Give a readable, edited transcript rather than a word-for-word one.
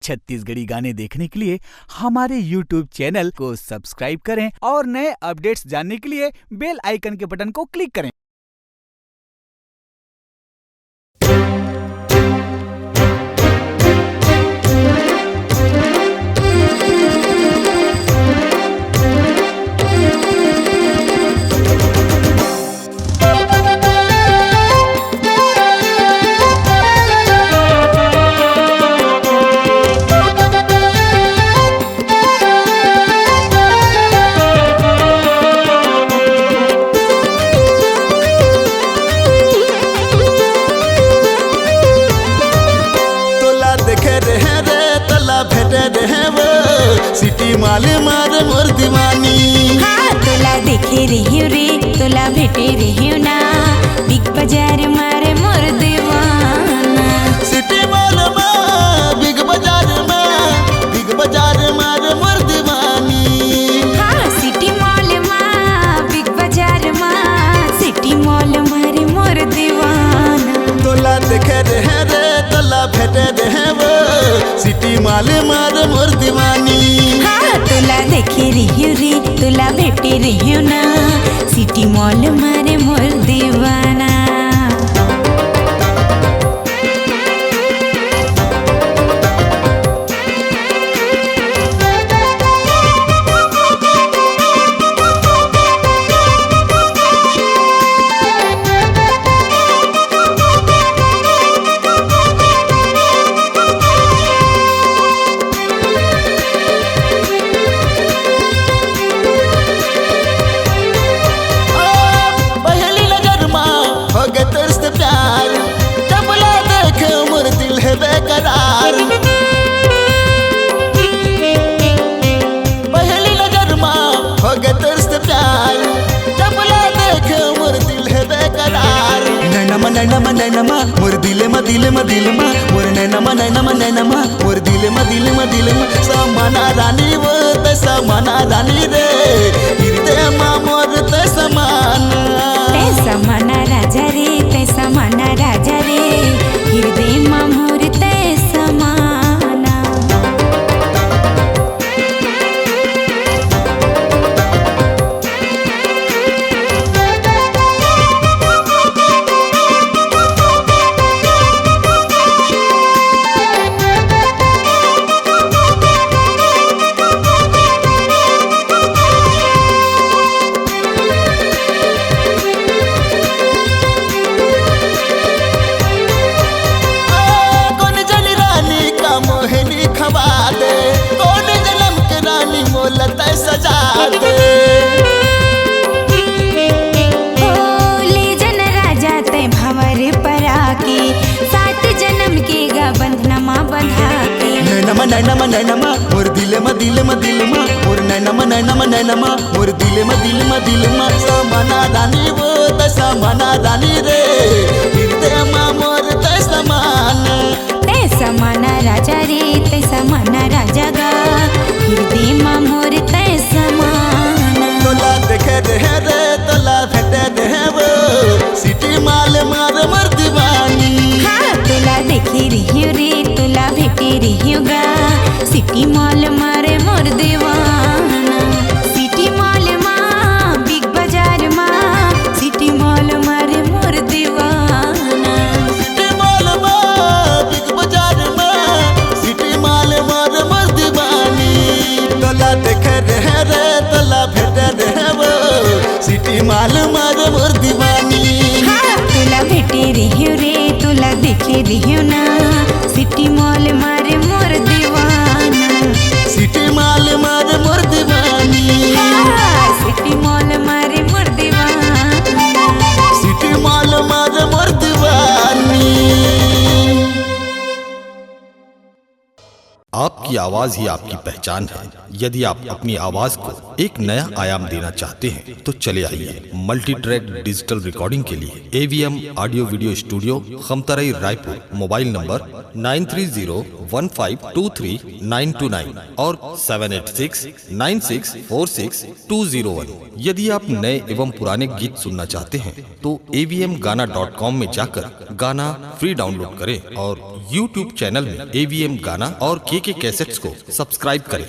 छत्तीसगढ़ी गाने देखने के लिए हमारे YouTube चैनल को सब्सक्राइब करें और नए अपडेट्स जानने के लिए बेल आइकन के बटन को क्लिक करें। सिटी माल मार मोर दीवानी। हाँ तोला देखे रहियो रे, तोला भेटे रहियो ना, बिग बाजार मारे मोर दीवाना। सिटी माल मार बिग बाजार मार मोर दीवानी। हाँ सिटी मॉल मार बिग बाजार मार, सिटी मॉल मारे मोर दीवाना। तोला देखे रहे रे, तोला भेटे रहे वो, सिटी माल मार मोर दीवानी। हाँ तोला देखे रहियो रे, तोला भेटे रहियो ना, सिटी मॉल मारे मोर दीवाना। बेकरार पहली नजर माँ हो गए तेरे से प्यार, जब ला देखे मोर दिल है बेकरार। नैनमा मोर दिल मा मोर नैनमा मोर दिल मा समाना रानी वो ते समाना रानी रे, हृदय माँ मोर ते समाना राजा रे, ते समाना राजा रे, हृदय माँ मोर ते समाना। सजा दे ले जन राजा ते भंवर पर आके, 7 जन्म के गा बंधनमा बंधा के। नैनमा मोर दिल मा मोर नैनमा मोर दिल मा समाना रानी वो ते समाना रानी रे, हृदय मा मोर ते समाना राजा रे, ते समाना राजा गा, हृदय मा मोर ते समाना। तोला देखे रहे रे, तोला भेटे रहे वो, सिटी माल मार मोर दीवानी। हाँ तोला देखे रहियो रे, तोला भेटे रहियो गा, सिटी मॉल मारे मोर दीवाना। सिटी मॉल मा बिग बाजार मा, सिटी मॉल मारे मोर दीवाना। सिटी मॉल मा बिग बाजार मा, सिटी मॉल मार मोर दीवानी। तोला देखे रहे रे, तोला भेटे रहे वो, सिटी मॉल मार मोर दीवानी। हाँ तोला भेटे रहियो रे, तोला देखे रहियो ना, सिटी मॉल मारे मोर दीवाना। सिटी मॉल मार मोर दीवानी। हाँ सिटी मॉल मारे मोर दीवाना। सिटी मॉल मार मोर दीवानी। आपकी आवाज ही आपकी पहचान है। यदि आप अपनी आवाज को एक नया आयाम देना चाहते हैं तो चले आइए मल्टी ट्रैक डिजिटल रिकॉर्डिंग के लिए AVM audio video studio, Khamtarai, Raipur. Mobile number 9301523929 और 7869646201। यदि आप नए एवं पुराने गीत सुनना चाहते हैं तो avmgana.com में जाकर गाना फ्री डाउनलोड करें और YouTube चैनल में AVM गाना और KK कैसेट्स को सब्सक्राइब करें।